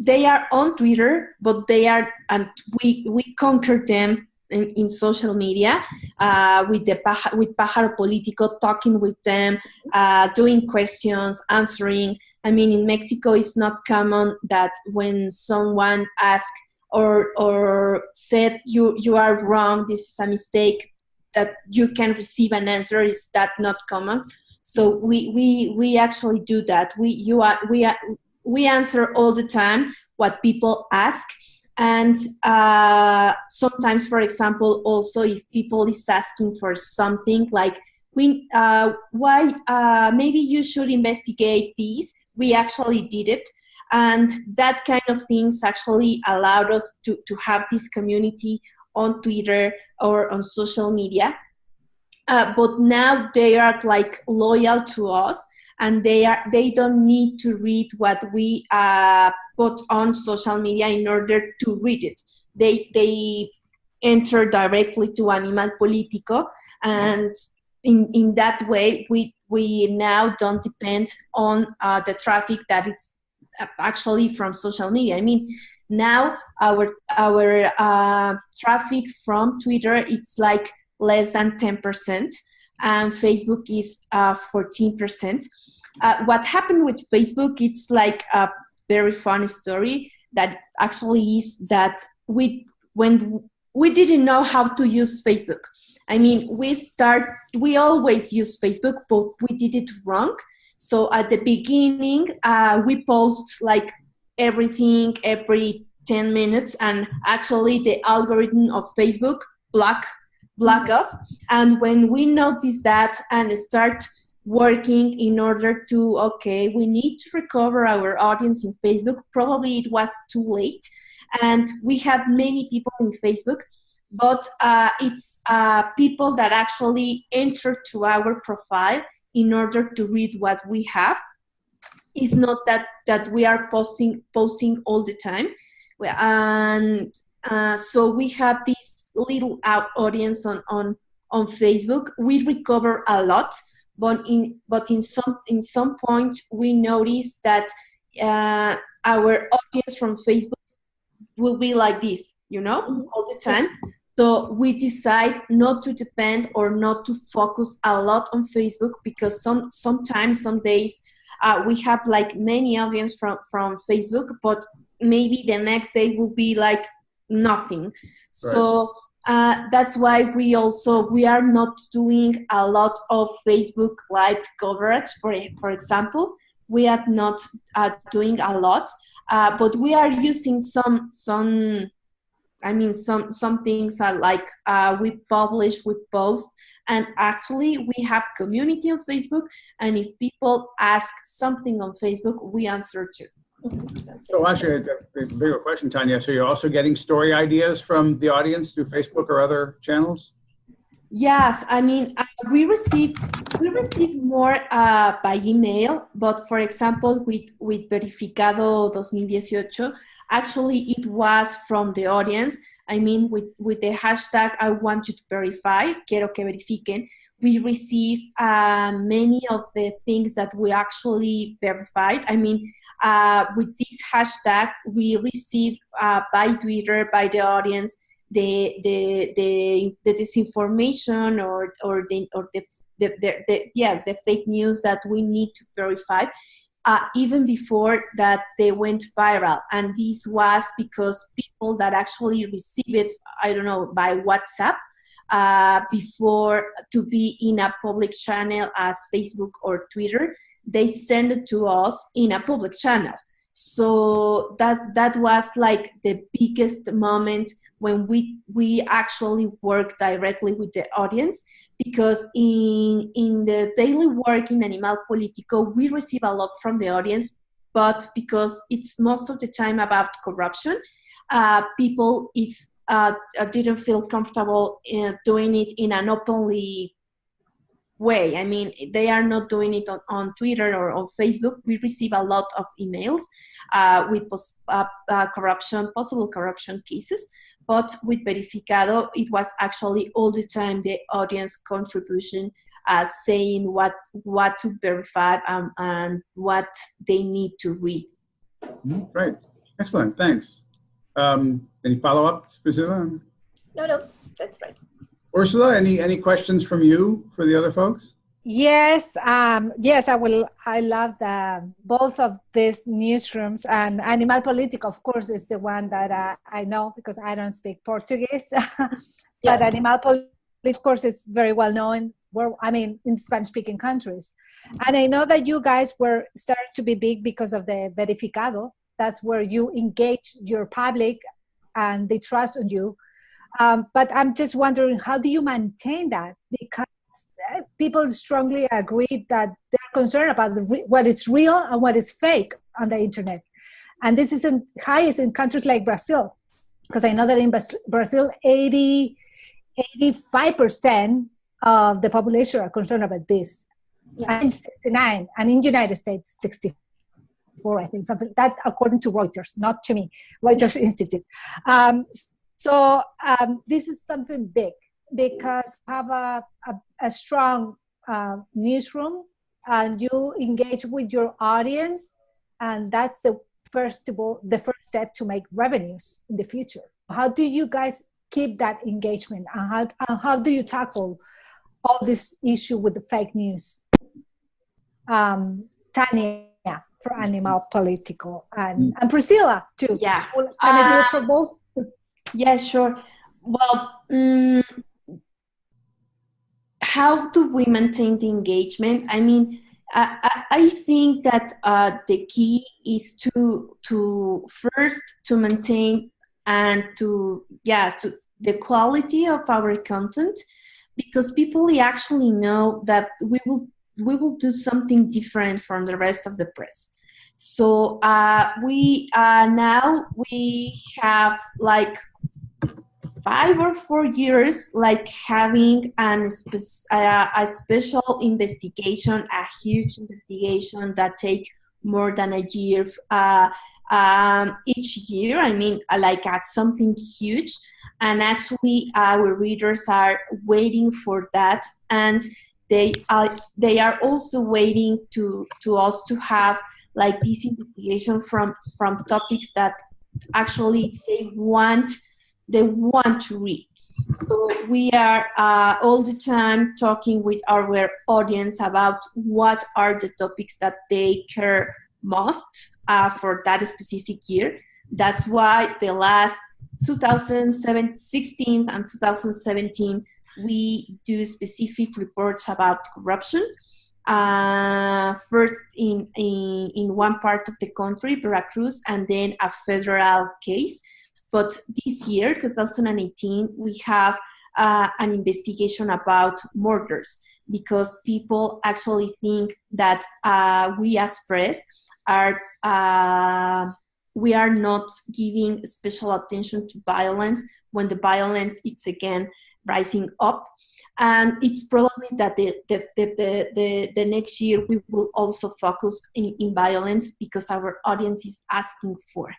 they are on Twitter, but and we conquer them in social media with Pájaro Político, talking with them, doing questions, answering. I mean, in Mexico, it's not common that when someone asks or said you are wrong, this is a mistake, that you can receive an answer. Is that not common? So we actually do that. We answer all the time what people ask. And sometimes, for example, also if people is asking for something like, why maybe you should investigate this, we actually did it. And that kind of things actually allowed us to have this community on Twitter or on social media. But now they are like loyal to us, and they don't need to read what we put on social media in order to read it. They enter directly to Animal Político, and in that way we now don't depend on the traffic that it's actually from social media. I mean, now our traffic from Twitter, it's like less than 10%, and Facebook is 14%. What happened with Facebook, it's like a very funny story that actually is that when we didn't know how to use Facebook. I mean, we always use Facebook, but we did it wrong. So at the beginning, we post like everything every 10 minutes, and actually the algorithm of Facebook block us. And when we notice that and start working in order to, okay, we need to recover our audience in Facebook, probably it was too late. And we have many people in Facebook, but it's people that actually enter to our profile in order to read what we have. It's not that we are posting all the time. And so we have this little audience on Facebook. We recover a lot, but in some point we notice that our audience from Facebook will be like this, all the time. Yes. So we decide not to depend or not to focus a lot on Facebook, because sometimes, some days, we have like many audience from Facebook, but maybe the next day will be like nothing. Right. So that's why we are not doing a lot of Facebook Live coverage, for example. We are not doing a lot, but we are using some things like we publish, we post, and actually we have community on Facebook, and if people ask something on Facebook, we answer too. So actually, a bigger question, Tania. So you're also getting story ideas from the audience through Facebook or other channels? Yes, we receive more by email, but for example, with Verificado 2018, actually it was from the audience. With the hashtag I want you to verify, quiero que verifiquen, we receive many of the things that we actually verified. With this hashtag, we receive by Twitter, by the audience, the disinformation or the fake news that we need to verify, even before that they went viral. And this was because people that actually receive it, I don't know, by WhatsApp, before to be in a public channel as Facebook or Twitter, they send it to us in a public channel. So that was like the biggest moment when we actually work directly with the audience, because in the daily work in Animal Político, we receive a lot from the audience, but because it's most of the time about corruption, people didn't feel comfortable doing it in an openly way. They are not doing it on Twitter or on Facebook. We receive a lot of emails with possible corruption cases. But with Verificado, it was actually all the time the audience contribution, saying what to verify and what they need to read. Great. Excellent. Thanks. Any follow-ups, Priscilla? No, that's right. Ursula, any questions from you for the other folks? Yes, yes, I will. I love both of these newsrooms, and Animal Político, of course, is the one that I know because I don't speak Portuguese. But Animal Político, of course, is very well known. In Spanish-speaking countries, and I know that you guys were starting to be big because of the Verificado. That's where you engage your public, and they trust on you. But I'm just wondering, how do you maintain that? Because people strongly agree that they're concerned about what is real and what is fake on the internet. And this is highest in countries like Brazil, because I know that in Brazil, 85% of the population are concerned about this. Yes. And 69, and in the United States, 64, I think, something that according to Reuters, not to me, Reuters Institute. So this is something big, because you have a strong newsroom, and you engage with your audience, and that's the first step to make revenues in the future. How do you guys keep that engagement, and how do you tackle all this issue with the fake news? Tania for Animal Político, and Priscilla too. Yeah. Can I do it for both? Yeah, sure. Well, how do we maintain the engagement? I think that the key is to first to maintain and to the quality of our content, because people actually know that we will do something different from the rest of the press. So we now we have like 5 or 4 years like having a special investigation, a huge investigation that take more than a year each year. I mean, like something huge, and actually our readers are waiting for that, and they are also waiting to us to have like this investigation from topics that actually they want to read. So we are all the time talking with our audience about what are the topics that they care most for that specific year. That's why the last 2016 and 2017 we do specific reports about corruption. First in one part of the country, Veracruz, and then a federal case. But this year, 2018, we have an investigation about murders, because people actually think that we as press we are not giving special attention to violence when the violence is again rising up. And it's probably that the next year we will also focus in violence, because our audience is asking for.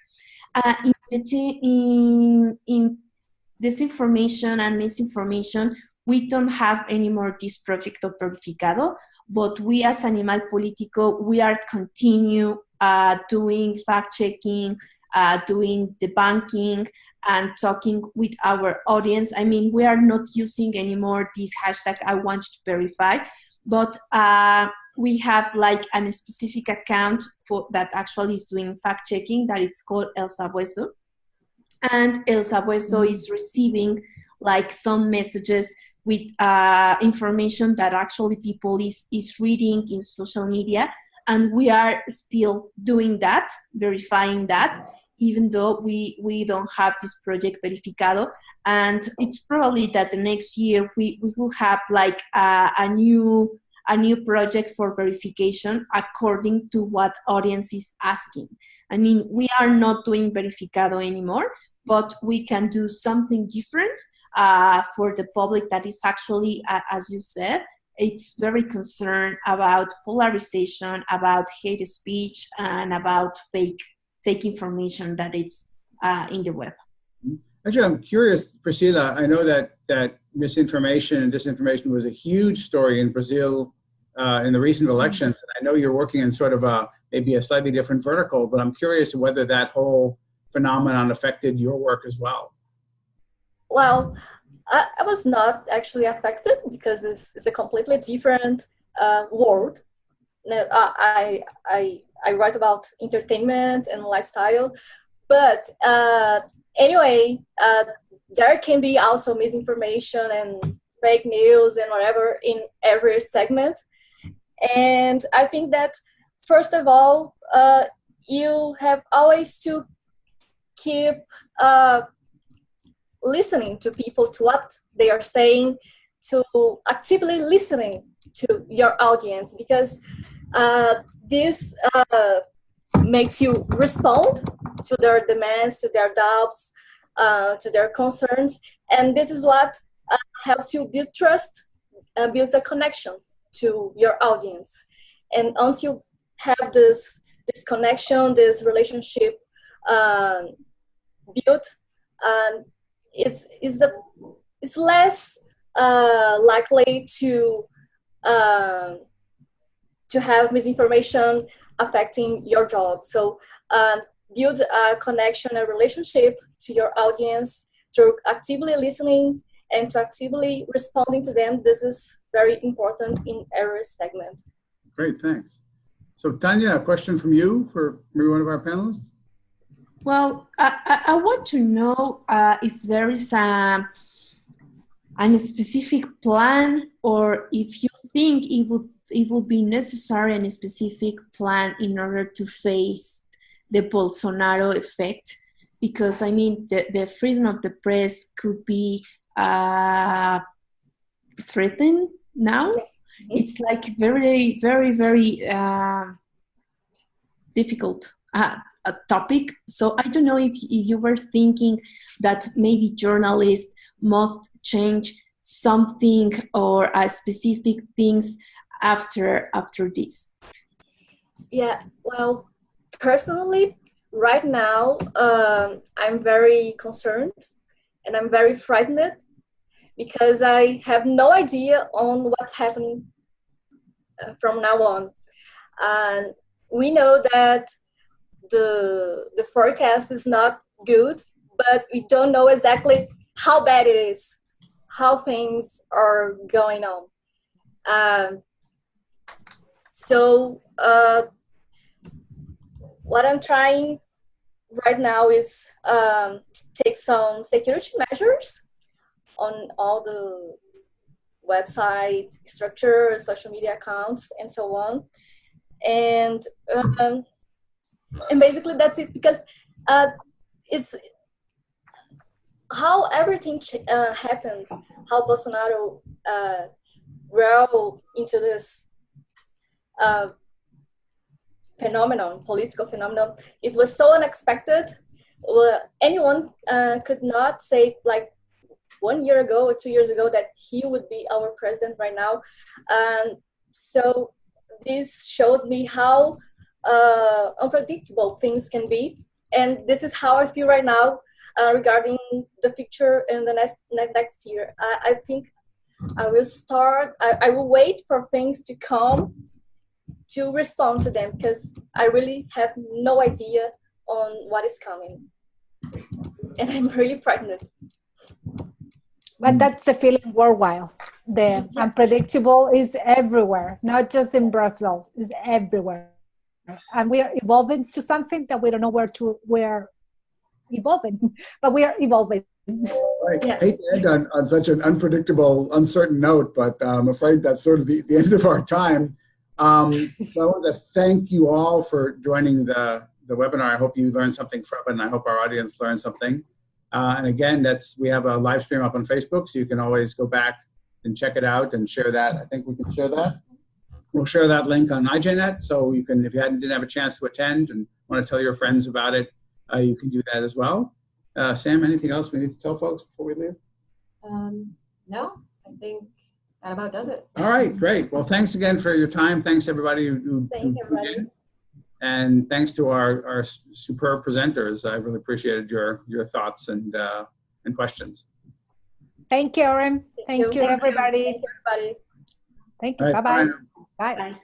In disinformation and misinformation, we don't have anymore this project of Verificado, but we as Animal Político, we are continue doing fact-checking, doing debunking, and talking with our audience. I mean, we are not using anymore this hashtag I want to verify, but we have like a specific account for that actually is doing fact checking, that it's called El Sabueso. And El Sabueso is receiving like some messages with information that actually people is reading in social media. And we are still doing that, verifying that, even though we don't have this project Verificado. And it's probably that the next year we will have like a new project for verification according to what audience is asking. I mean, we are not doing Verificado anymore, but we can do something different for the public that is actually, as you said, it's very concerned about polarization, about hate speech, and about fake information that is in the web. Actually, I'm curious, Priscila, I know that misinformation and disinformation was a huge story in Brazil in the recent elections. And I know you're working in sort of maybe a slightly different vertical, but I'm curious whether that whole phenomenon affected your work as well. Well, I was not actually affected, because it's a completely different world. I write about entertainment and lifestyle, but anyway, there can be also misinformation and fake news and whatever in every segment. And I think that, first of all, you have always to keep listening to people, to what they are saying, to actively listening to your audience, because this makes you respond to their demands, to their doubts, to their concerns. And this is what helps you build trust, builds a connection to your audience. And once you have this connection, this relationship built, it's less likely to have misinformation affecting your job. So build a connection, a relationship to your audience through actively listening and to actively responding to them. This is very important in every segment. Great, thanks. So Tania, a question from you for maybe one of our panelists? Well, I want to know if there is a specific plan, or if you think it would it would be necessary and a specific plan in order to face the Bolsonaro effect, because I mean the freedom of the press could be threatened now. Yes. It's like very, very, very difficult a topic. So I don't know if you were thinking that maybe journalists must change something or specific things after this. Yeah, well, personally, right now, I'm very concerned and I'm very frightened because I have no idea on what's happening from now on. And we know that the forecast is not good, but we don't know exactly how bad it is, how things are going on. So what I'm trying right now is to take some security measures on all the website structure, social media accounts, and so on. And basically that's it, because it's how everything happened, how Bolsonaro grew into this phenomenon, political phenomenon. It was so unexpected. Anyone could not say, like 1 year ago or 2 years ago, that he would be our president right now. So this showed me how unpredictable things can be. And this is how I feel right now regarding the future in the next year. I think I will wait for things to come to respond to them, because I really have no idea on what is coming. And I'm really frightened. But that's the feeling worldwide. The unpredictable is everywhere, not just in Brazil, it's everywhere. And we are evolving to something that we don't know we're evolving, but we are evolving. Right. Yes. I hate to end on such an unpredictable, uncertain note, but I'm afraid that's sort of the end of our time. So I want to thank you all for joining the webinar. I hope you learned something from it, and I hope our audience learned something. And again, we have a live stream up on Facebook, so you can always go back and check it out and share that. I think we can share that. We'll share that link on IJNet, so you can, if you didn't have a chance to attend and want to tell your friends about it, you can do that as well. Sam, anything else we need to tell folks before we leave? No, I think that about does it. All right, great. Well, thanks again for your time. Thanks everybody who Thank you, everybody. And thanks to our superb presenters. I really appreciated your thoughts and questions. Thank you, Aaron. Thank you, everybody. Thank you, everybody. Thank you. All right, Bye-bye. bye. Bye. Bye.